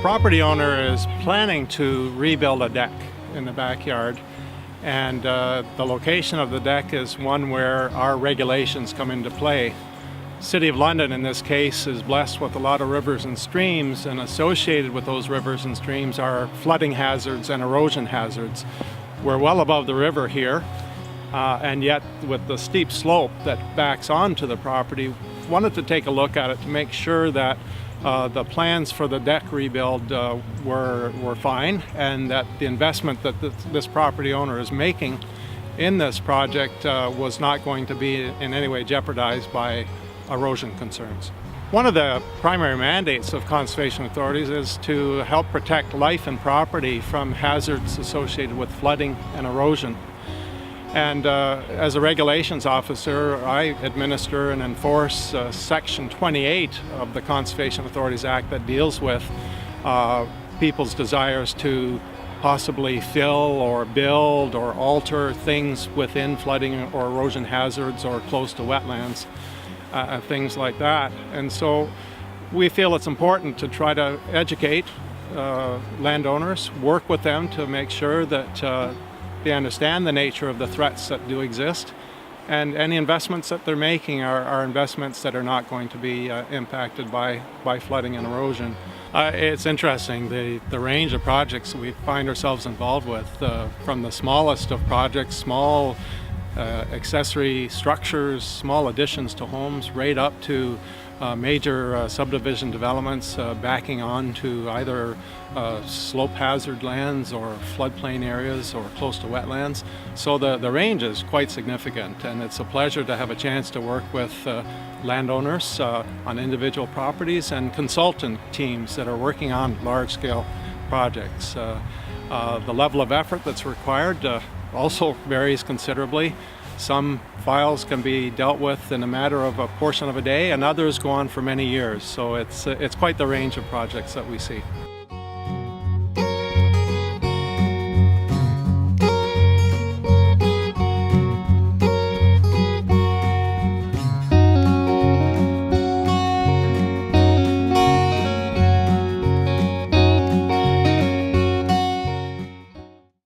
Property owner is planning to rebuild a deck in the backyard, and the location of the deck is one where our regulations come into play. City of London in this case is blessed with a lot of rivers and streams, and associated with those rivers and streams are flooding hazards and erosion hazards. We're well above the river here, and yet with the steep slope that backs onto the property, wanted to take a look at it to make sure that the plans for the deck rebuild were fine, and that the investment that this property owner is making in this project was not going to be in any way jeopardized by erosion concerns. One of the primary mandates of conservation authorities is to help protect life and property from hazards associated with flooding and erosion. And as a regulations officer, I administer and enforce Section 28 of the Conservation Authorities Act that deals with people's desires to possibly fill or build or alter things within flooding or erosion hazards or close to wetlands, things like that. And so we feel it's important to try to educate landowners, work with them to make sure that they understand the nature of the threats that do exist, and any investments that they're making are investments that are not going to be impacted by flooding and erosion. It's interesting, the range of projects that we find ourselves involved with, from the smallest of projects, small accessory structures, small additions to homes, right up to major subdivision developments backing on to either slope hazard lands or floodplain areas or close to wetlands. So the range is quite significant, and it's a pleasure to have a chance to work with landowners on individual properties and consultant teams that are working on large-scale projects. The level of effort that's required also varies considerably. Some files can be dealt with in a matter of a portion of a day, and others go on for many years. So it's quite the range of projects that we see.